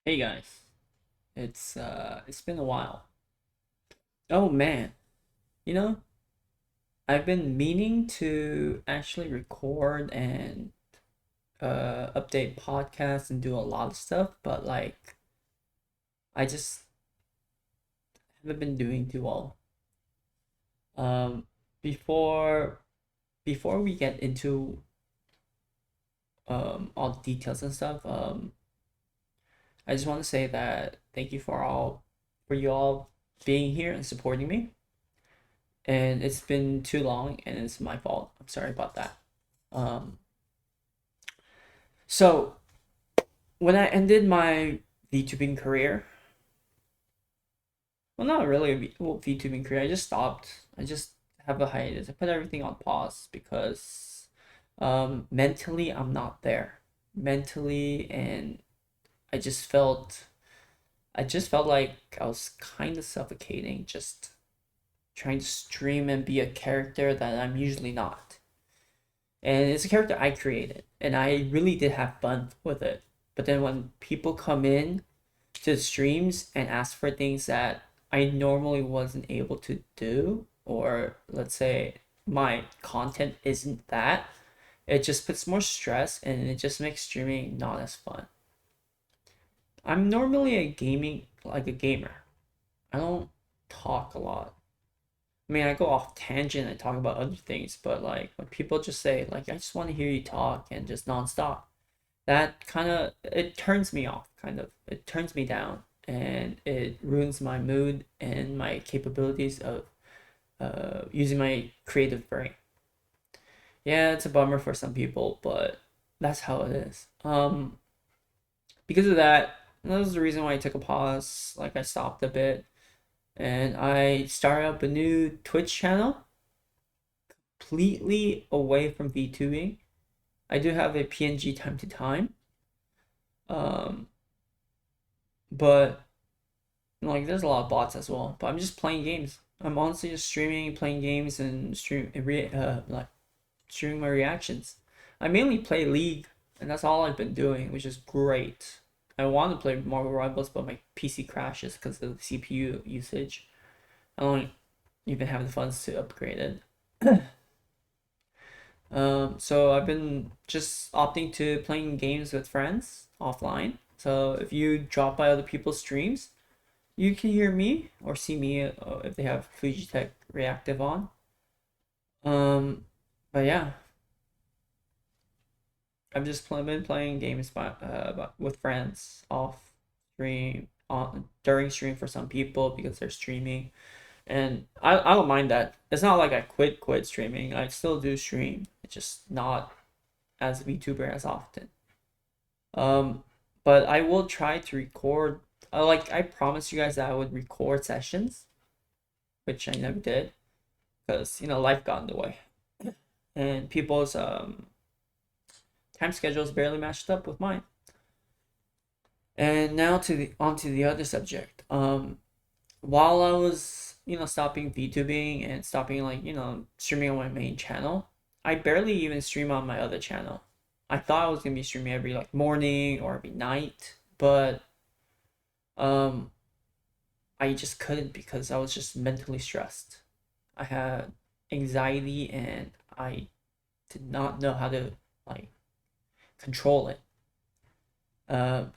Hey guys, it's been a while. Oh man, you know, I've been meaning to actually record and update podcasts and do a lot of stuff, but like I just haven't been doing too well. Um, before before we get into all the details and stuff, I just want to say that thank you for you all being here and supporting me. And it's been too long and it's my fault. I'm sorry about that. Um, so when I ended my VTubing career, well, not really VTubing career. I just stopped. I just have a hiatus. I put everything on pause because mentally I'm not there. Mentally, and I just felt I just felt like I was kind of suffocating, just trying to stream and be a character that I'm usually not. And it's a character I created, and I really did have fun with it. But then when people come in to the streams and ask for things that I normally wasn't able to do, or let's say my content isn't that, it just puts more stress and it just makes streaming not as fun. I'm normally a gamer. I don't talk a lot. I mean, I go off tangent and talk about other things, but like when people just say like I just want to hear you talk and just nonstop, that kind of it turns me off. Kind of it turns me down, and it ruins my mood and my capabilities of using my creative brain. Yeah, it's a bummer for some people, but that's how it is. Because of that, that was the reason why I took a pause. Like I stopped a bit, and I started up a new Twitch channel completely away from VTubing. I do have a PNG time to time. Um, but like there's a lot of bots as well. But I'm just playing games. I'm honestly just streaming, playing games, and like streaming my reactions. I mainly play League, and that's all I've been doing, which is great. I want to play Marvel Rivals, but my PC crashes because of the CPU usage. I don't even have the funds to upgrade it. So I've been just opting to playing games with friends offline. So if you drop by other people's streams, you can hear me or see me if they have Fujitech Reactive on. But yeah, been playing games with friends off stream on during stream for some people because they're streaming, and I don't mind that. It's not like I quit streaming. I still do stream. It's just not as a VTuber as often. Um, but I will try to record. I promised you guys that I would record sessions, which I never did because life got in the way, and people's time schedules barely matched up with mine. And now to the onto the other subject. While I was stopping VTubing and stopping streaming on my main channel, I barely even stream on my other channel. I thought I was gonna be streaming every like morning or every night, but um I just couldn't because I was just mentally stressed. I had anxiety and I did not know how to like control it.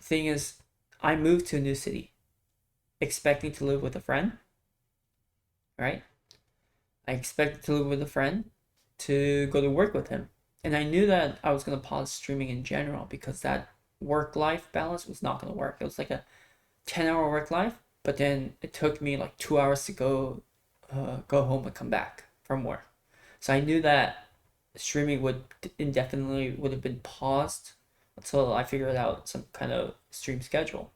Thing is, I moved to a new city expecting to live with a friend, right? I expected to live with a friend to go to work with him. And I knew that I was going to pause streaming in general because that work life balance was not going to work. It was like a 10-hour work life, but then it took me like 2 hours to go home and come back from work. So I knew that streaming would have been paused until I figured out some kind of stream schedule.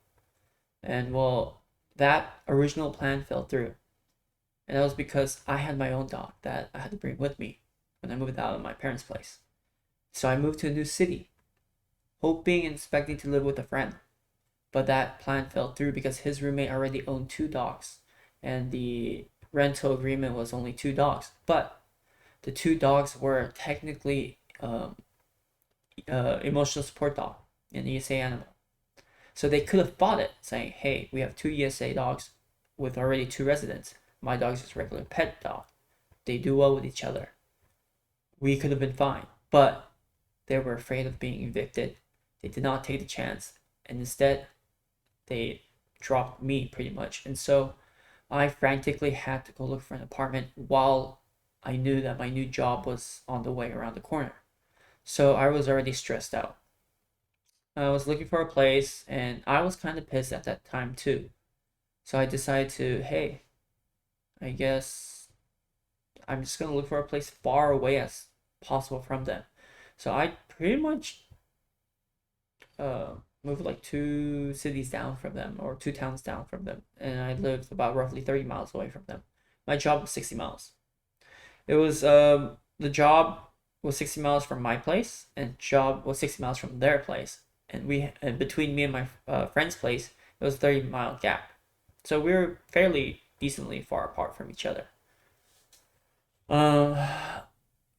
And well, that original plan fell through. And that was because I had my own dog that I had to bring with me when I moved out of my parents' place. So I moved to a new city, hoping and expecting to live with a friend. But that plan fell through because his roommate already owned two dogs, and the rental agreement was only two dogs. But the two dogs were technically emotional support dog, an ESA animal. So they could have fought it, saying, hey, we have two ESA dogs with already two residents. My dog is just a regular pet dog. They do well with each other. We could have been fine. But they were afraid of being evicted. They did not take the chance. And instead, they dropped me pretty much. And so I frantically had to go look for an apartment while I knew that my new job was on the way around the corner. So I was already stressed out. I was looking for a place and I was kind of pissed at that time too. So I decided to, hey, I guess I'm just going to look for a place far away as possible from them. So I pretty much uh, moved like two cities down from them or two towns down from them. And I lived about roughly 30 miles away from them. My job was 60 miles. It was the job was 60 miles from my place, and job was 60 miles from their place. And between me and my friend's place, it was a 30-mile gap. So we were fairly decently far apart from each other. Um,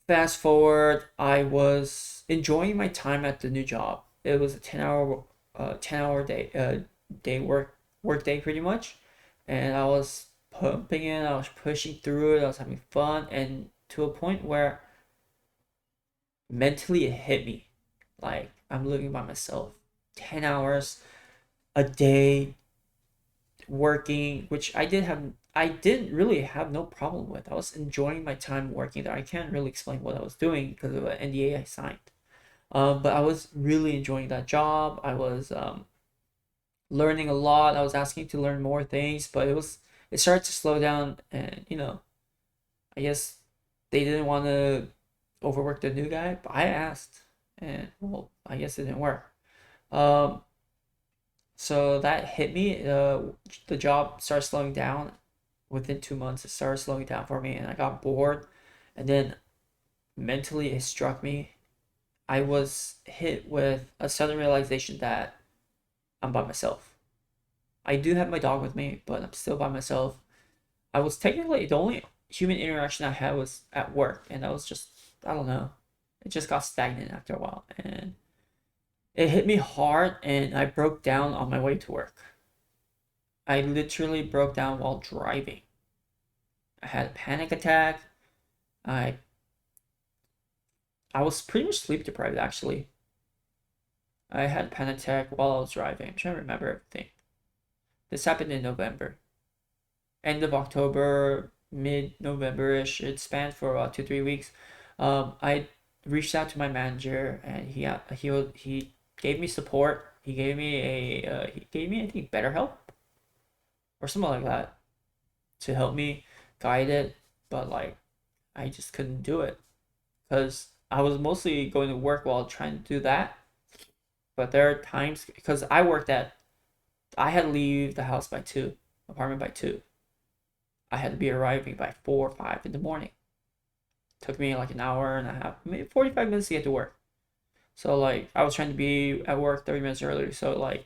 Fast forward, I was enjoying my time at the new job. It was a 10 hour day work day pretty much, and I was pumping it. I was pushing through it. I was having fun, and to a point where mentally it hit me, like I'm living by myself, 10 hours a day working, which I didn't really have no problem with. I was enjoying my time working there. I can't really explain what I was doing because of an NDA I signed. But I was really enjoying that job. I was learning a lot. I was asking to learn more things, but it started to slow down, and I guess they didn't want to overwork the new guy. But I asked, and well, I guess it didn't work. Um, so that hit me. The job started slowing down. Within 2 months, it started slowing down for me, and I got bored. And then mentally, it struck me. I was hit with a sudden realization that I'm by myself. I do have my dog with me, but I'm still by myself. I was technically the only human interaction I had was at work, and that was just, I don't know. It just got stagnant after a while, and it hit me hard, and I broke down on my way to work. I literally broke down while driving. I had a panic attack. I I was pretty much sleep deprived actually. I had a panic attack while I was driving. I'm trying to remember everything. This happened in November. End of October, mid November ish. It spanned for about 2 3 weeks. I reached out to my manager, and he gave me support. He gave me I think BetterHelp or something like that to help me guide it, but like I just couldn't do it because I was mostly going to work while trying to do that. But there are times because I had to leave the house by 2, apartment by 2. I had to be arriving by 4 or 5 in the morning. It took me like an hour and a half, maybe 45 minutes to get to work. So like I was trying to be at work 30 minutes earlier. So like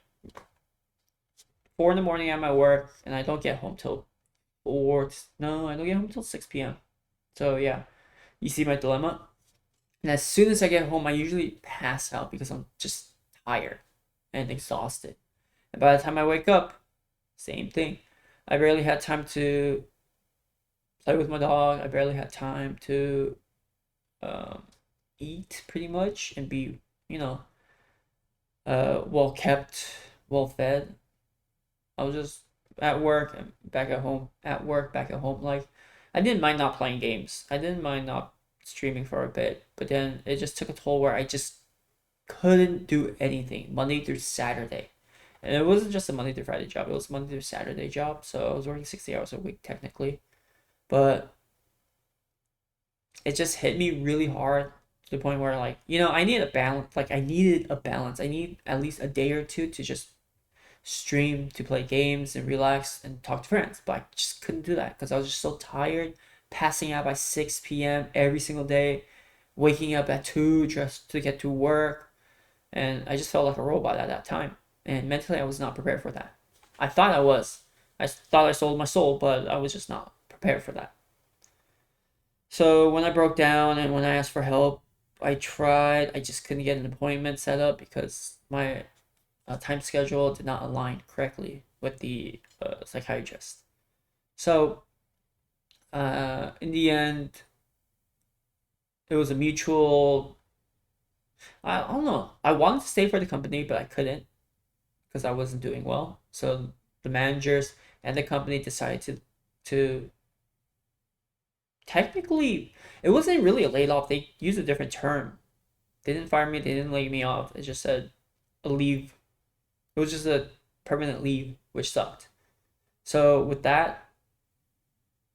4 in the morning at my work, and I don't get home till 4. No, I don't get home till 6 p.m. So yeah, you see my dilemma. And as soon as I get home, I usually pass out because I'm just tired and exhausted. And by the time I wake up, same thing. I barely had time to play with my dog. I barely had time to um, eat pretty much and be, you know, well kept, well fed. I was just at work and back at home, at work, back at home. Like, I didn't mind not playing games. I didn't mind not streaming for a bit, but then it just took a toll where I just couldn't do anything Monday through Saturday. And it wasn't just a Monday through Friday job, it was a Monday through Saturday job. So I was working 60 hours a week technically. But it just hit me really hard to the point where like, I needed a balance. Like I needed a balance. I need at least a day or two to just stream, to play games and relax and talk to friends. But I just couldn't do that because I was just so tired, passing out by 6 p.m. every single day, waking up at 2 just to get to work. And I just felt like a robot at that time. And mentally, I was not prepared for that. I thought I was. I thought I sold my soul, but I was just not prepared for that. So when I broke down and when I asked for help, I just couldn't get an appointment set up because my time schedule did not align correctly with the psychiatrist. So in the end, it was a mutual. I don't know. I wanted to stay for the company, but I couldn't because I wasn't doing well. So the managers and the company decided to technically, it wasn't really a laid off. They used a different term. They didn't fire me. They didn't lay me off. It just said a leave. It was just a permanent leave, which sucked. So with that,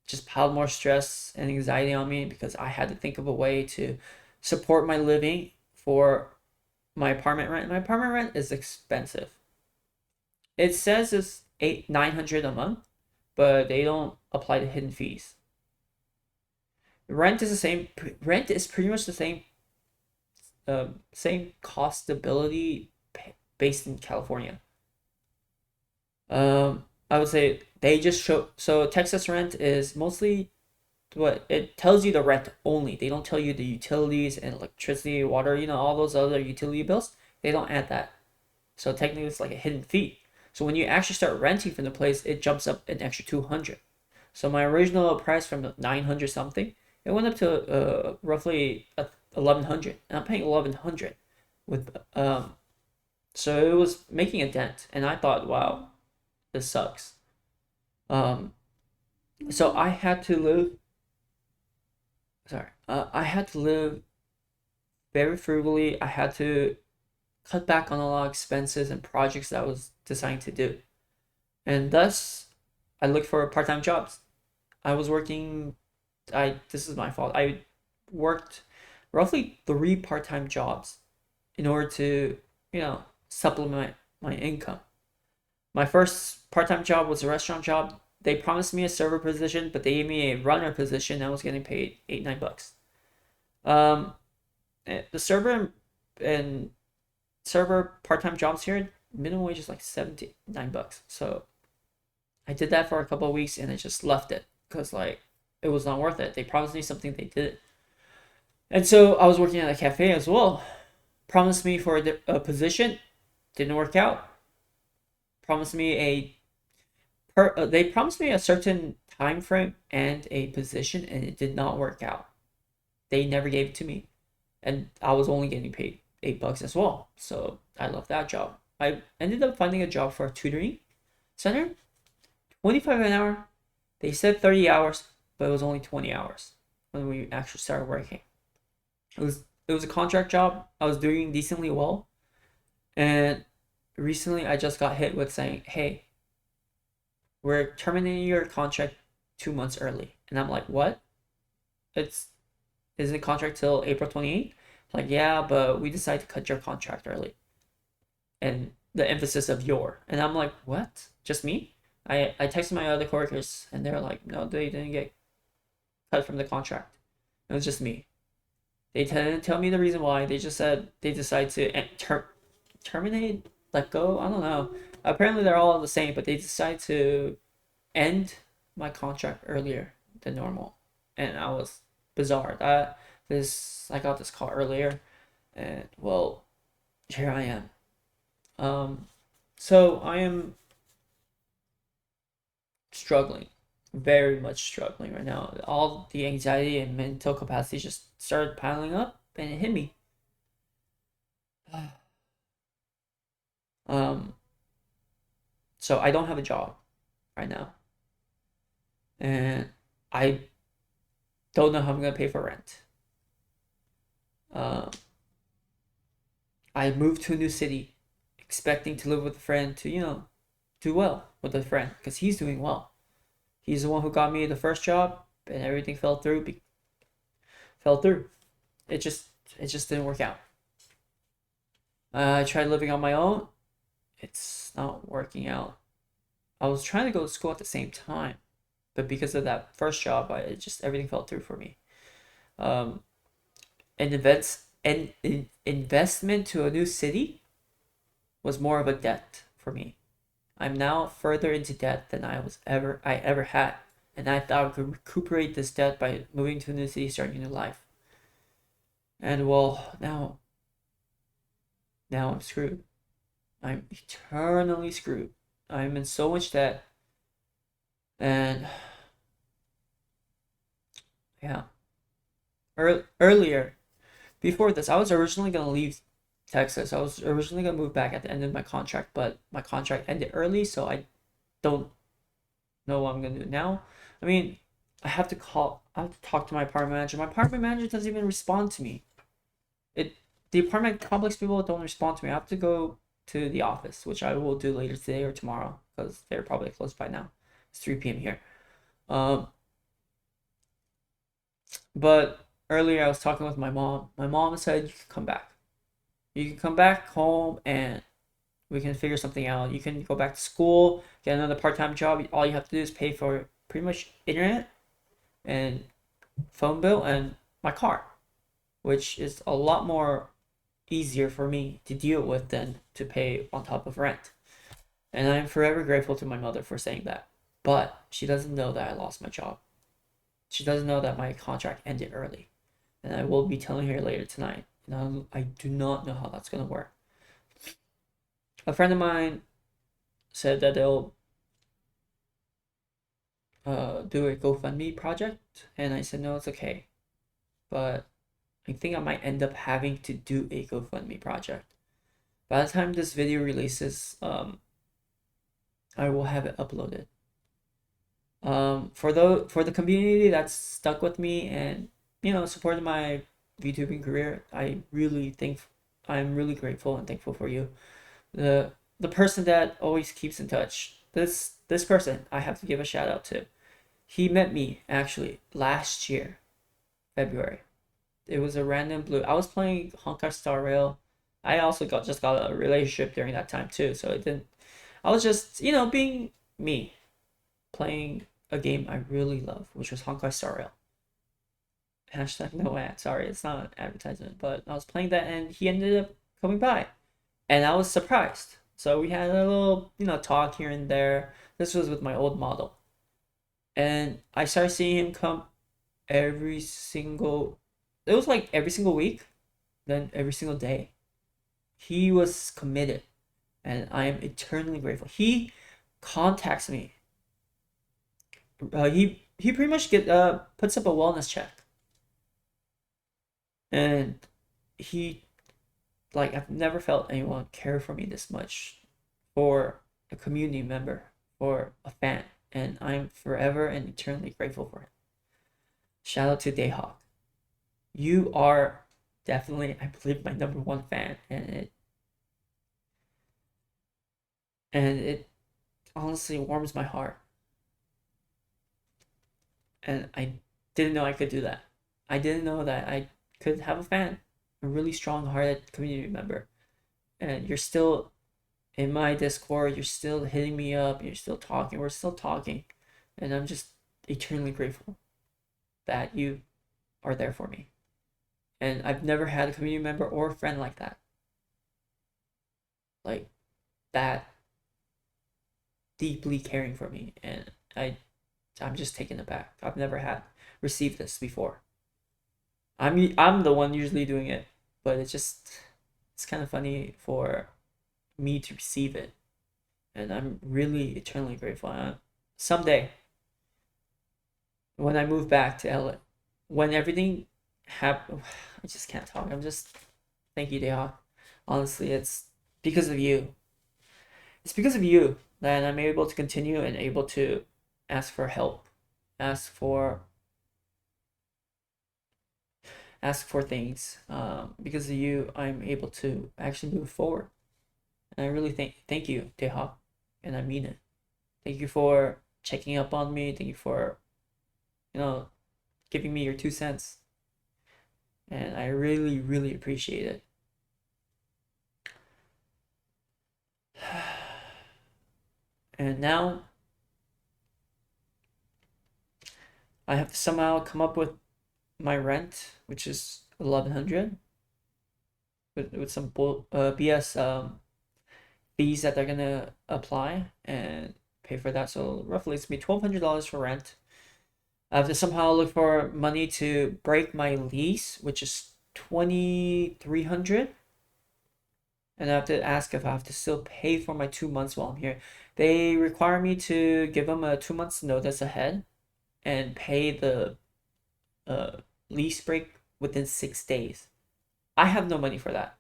just piled more stress and anxiety on me because I had to think of a way to support my living for my apartment rent. My apartment rent is expensive. It says it's 900 a month, but they don't apply the hidden fees. Rent is the same. Rent is pretty much the same cost stability based in California. I would say they just show. So Texas rent is mostly what it tells you the rent only. They don't tell you the utilities and electricity, water, all those other utility bills. They don't add that. So technically it's like a hidden fee. So when you actually start renting from the place, it jumps up an extra 200. So my original price from 900 something, it went up to roughly 1100. And I'm paying 1100 with so it was making a dent, and I thought, wow, this sucks. Um so I had to live I had to live very frugally. I had to cut back on a lot of expenses and projects that I was deciding to do. And thus, I looked for part-time jobs. I was working, this is my fault. I worked roughly 3 part-time jobs in order to, supplement my income. My first part-time job was a restaurant job. They promised me a server position, but they gave me a runner position. I was getting paid $8-9. Um, the and server part-time jobs here, minimum wage is like $79. So I did that for a couple of weeks and I just left it because it was not worth it. They promised me something, they did. And so I was working at a cafe as well. Promised me for a position, didn't work out. Promised me they promised me a certain time frame and a position, and it did not work out. They never gave it to me, and I was only getting paid $8 as well. So I left that job. I ended up finding a job for a tutoring center, 25 an hour. They said 30 hours, but it was only 20 hours when we actually started working. It was a contract job. I was doing decently well, and recently I just got hit with saying, "Hey, we're terminating your contract 2 months early." And I'm like, "What? Isn't the contract till April 28th?" Like, "Yeah, but we decided to cut your contract early." And the emphasis of your. And I'm like, "What? Just me?" I texted my other coworkers and they're like, "No, they didn't get cut from the contract. It was just me." They didn't tell me the reason why. They just said they decided to terminate, let go. I don't know. Apparently they're all the same, but they decided to end my contract earlier than normal, and I was bizarre. I got this call earlier, and well, here I am. So I am struggling, very much struggling right now. All the anxiety and mental capacity just started piling up, and it hit me. Um, so I don't have a job right now, and I don't know how I'm gonna pay for rent. Um, I moved to a new city, expecting to live with a friend to do well with a friend because he's doing well. He's the one who got me the first job, and everything fell through. Fell through. It just didn't work out. I tried living on my own. It's not working out. I was trying to go to school at the same time, but because of that first job, everything fell through for me. Um, an investment to a new city was more of a debt for me. I'm now further into debt than I ever had, and I thought I could recuperate this debt by moving to a new city, starting a new life. And well, now I'm screwed. I'm eternally screwed. I'm in so much debt. And yeah, earlier, before this, I was originally going to leave Texas. I was originally going to move back at the end of my contract, but my contract ended early, so I don't know what I'm going to do now. I mean, I have to talk to my apartment manager. My apartment manager doesn't even respond to me. It The apartment complex people don't respond to me. I have to go to the office, which I will do later today or tomorrow because they're probably closed by now. It's 3 p.m. here. Um, but earlier I was talking with my mom. My mom said you can come back. You can come back home and we can figure something out. You can go back to school, get another part-time job. All you have to do is pay for pretty much internet and phone bill and my car, which is a lot more easier for me to deal with than to pay on top of rent. And I'm forever grateful to my mother for saying that. But she doesn't know that I lost my job. She doesn't know that my contract ended early. And I will be telling her later tonight. And I do not know how that's going to work. A friend of mine said that they'll do a GoFundMe project. And I said, no, it's okay. But I think I might end up having to do a GoFundMe project. By the time this video releases, I will have it uploaded. For the community that's stuck with me and supported my VTubing career, I'm really grateful and thankful for you. The person that always keeps in touch. This person I have to give a shout out to. He met me actually last year, February. It was a random blue. I was playing Honkai Star Rail. I also just got a relationship during that time too, so it didn't. I was just being me, playing a game I really love, which was Honkai Star Rail. Hashtag no ad. Sorry, it's not an advertisement, but I was playing that and he ended up coming by, and I was surprised. So we had a little talk here and there. This was with my old model, and I started seeing him come every single. It was like every single week, then every single day. He was committed, and I am eternally grateful. He contacts me. He pretty much puts up a wellness check, and he I've never felt anyone care for me this much, for a community member, for a fan, and I'm forever and eternally grateful for him. Shout out to Dayhawk. You are definitely, I believe, my number one fan, and it honestly warms my heart. And I didn't know I could do that. I didn't know that I could have a fan, a really strong-hearted community member, and you're still in my Discord. You're still hitting me up. You're still talking. We're still talking, and I'm just eternally grateful that you are there for me. And I've never had a community member or a friend like that. Like that deeply caring for me, and I'm just taken aback. I've never had received this before. I'm the one usually doing it, but it's kind of funny for me to receive it, and I'm really eternally grateful. Someday, when I move back to LA, when everything happen, I just can't talk. Thank you, Deha. Honestly, it's because of you. It's because of you that I'm able to continue and able to ask for help, ask for things. Because of you, I'm able to actually move forward. And I really thank you, Deha, and I mean it. Thank you for checking up on me. Thank you for giving me your 2 cents, and I really really appreciate it. And now I have to somehow come up with my rent, which is 1,100, with some BS fees that they're gonna apply and pay for that. So roughly it's gonna be $1,200 for rent. I have to somehow look for money to break my lease, which is 2,300. and I have to ask if I have to still pay for my 2 months while I'm here. They require me to give them a 2 months notice ahead and pay the uh, lease break within 6 days. I have no money for that.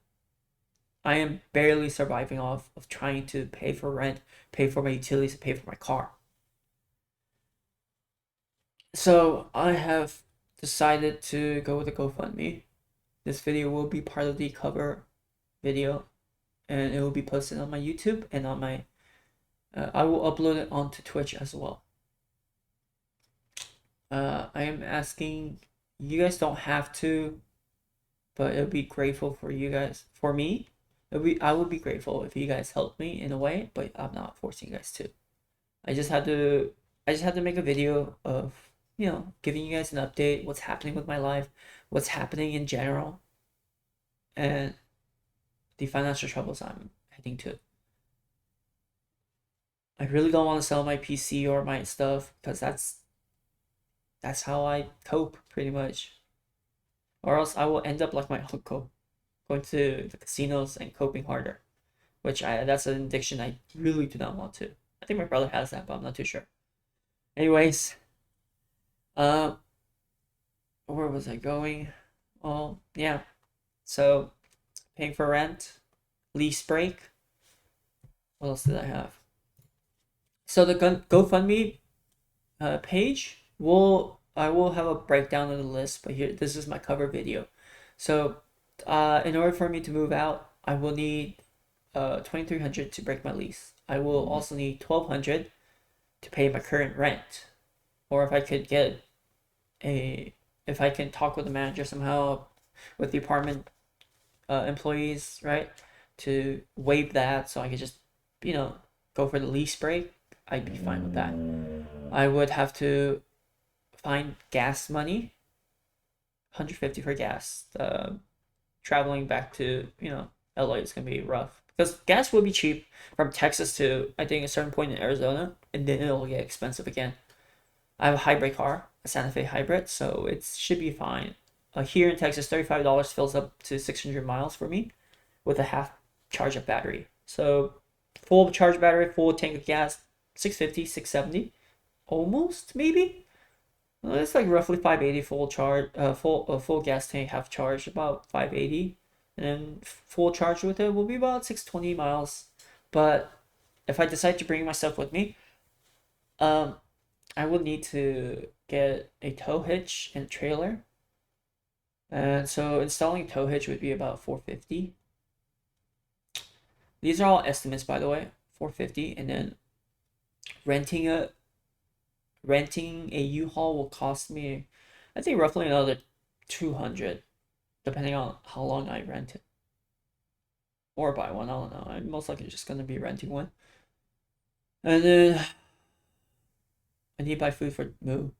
I am barely surviving off of trying to pay for rent, pay for my utilities, and pay for my car. So I have decided to go with a GoFundMe. This video will be part of the cover video, and it will be posted on my YouTube and on my. I will upload it onto Twitch as well. I am asking. You guys don't have to, but it would be grateful for you guys. For me, I would be grateful if you guys help me in a way, but I'm not forcing you guys to. I just had to. I just had to make a video of giving you guys an update, what's happening with my life, what's happening in general, and the financial troubles I'm heading to. I really don't want to sell my PC or my stuff because that's how I cope pretty much. Or else I will end up like my uncle, going to the casinos and coping harder, which that's an addiction I really do not want to. I think my brother has that, but I'm not too sure. Anyways, uh, where was I going? Oh yeah, so paying for rent, lease break. What else did I have? So the GoFundMe page I will have a breakdown of the list, but here this is my cover video. So in order for me to move out, I will need 2,300 to break my lease. I will also need 1,200 to pay my current rent, or if I could get if I can talk with the manager somehow with the apartment employees, right, to waive that so I could just go for the lease break, I'd be fine with that. I would have to find gas money, 150 for gas. Traveling back to LA is gonna be rough because gas will be cheap from Texas to I think a certain point in Arizona, and then it'll get expensive again. I have a hybrid car, a Santa Fe hybrid, so it should be fine. Here in Texas, $35 fills up to 600 miles for me with a half charge of battery. So full charge battery, full tank of gas, 650, 670, almost maybe. It's like roughly 580 full charge, full gas tank, half charge, about 580, and then full charge with it will be about 620 miles. But if I decide to bring myself with me, I will need to get a tow hitch and trailer. And so installing a tow hitch would be about 450. These are all estimates, by the way, 450, and then renting a U-Haul will cost me, I think, roughly another 200, depending on how long I rent it. Or buy one, I don't know. I'm most likely just gonna be renting one. And then I need to buy food for Moo.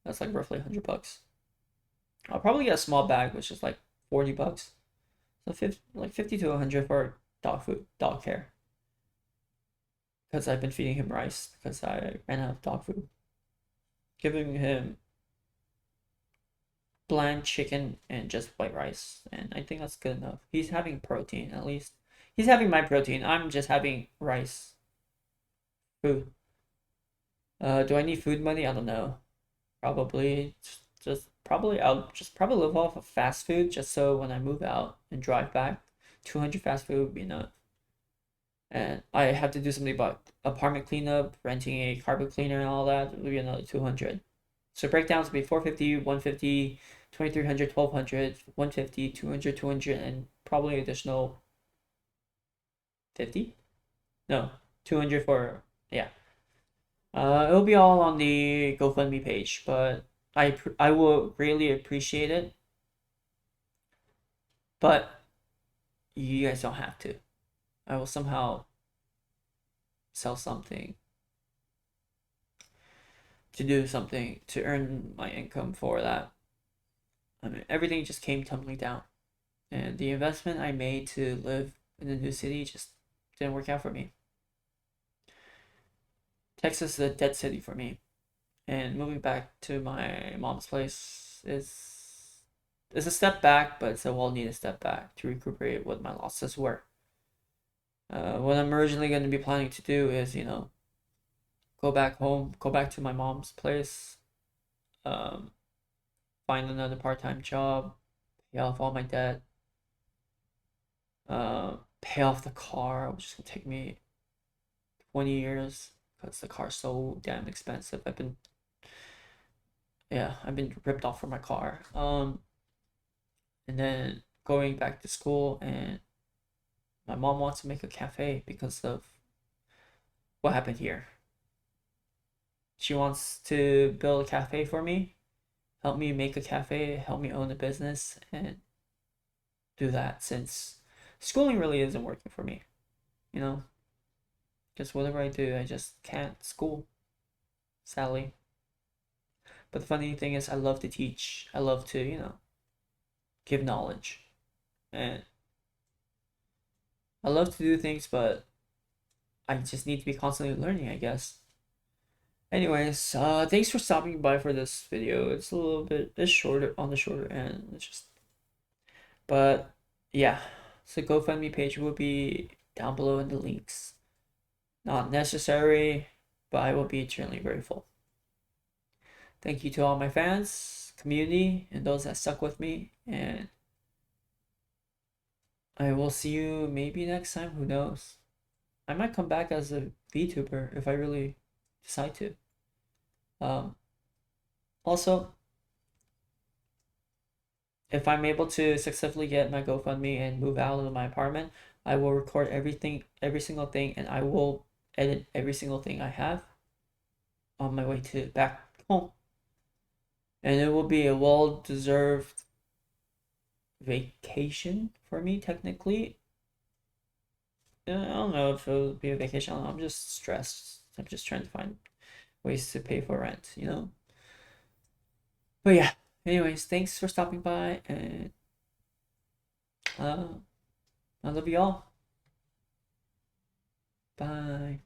That's like roughly $100. I'll probably get a small bag, which is like $40. So 50 to 100 for dog food, dog care. Because I've been feeding him rice because I ran out of dog food. Giving him bland chicken and just white rice, and I think that's good enough. He's having protein at least. He's having my protein. I'm just having rice. Food. Do I need food money? I don't know. Probably just probably I'll just probably live off of fast food just so when I move out and drive back, 200 fast food would be enough. And I have to do something about apartment cleanup, renting a carpet cleaner and all that. It would be another 200. So breakdowns would be 450, 150, 2,300, 1,200, 150, 200, 200, and probably additional 50? No, 200 for, yeah. It'll be all on the GoFundMe page, but I will greatly appreciate it. But you guys don't have to. I will somehow sell something to do something to earn my income for that. I mean, everything just came tumbling down, and the investment I made to live in a new city just didn't work out for me. Texas is a dead city for me, and moving back to my mom's place is it's a step back, but it's a well-needed step back to recuperate what my losses were. What I'm originally going to be planning to do is, go back home, go back to my mom's place, um, find another part-time job, pay off all my debt, pay off the car, which is gonna take me 20 years because the car's so damn expensive. I've been ripped off for my car. And then going back to school, and my mom wants to make a cafe because of what happened here. She wants to build a cafe for me, help me make a cafe, help me own a business, and do that since schooling really isn't working for me, you know? Because whatever I do, I just can't school, sadly. But the funny thing is, I love to teach. I love to, give knowledge. And I love to do things, but I just need to be constantly learning, I guess. Anyways, thanks for stopping by for this video. It's a little bit, it's shorter, on the shorter end. But yeah. So GoFundMe page will be down below in the links. Not necessary, but I will be eternally grateful. Thank you to all my fans, community, and those that stuck with me. And I will see you maybe next time. Who knows? I might come back as a VTuber if I really decide to. Also, if I'm able to successfully get my GoFundMe and move out of my apartment, I will record everything, every single thing, and I will edit every single thing I have on my way to back home. And it will be a well-deserved vacation for me, technically. I don't know if it'll be a vacation. I'm just stressed. I'm just trying to find ways to pay for rent, But yeah, anyways, thanks for stopping by, and I love you all. Bye.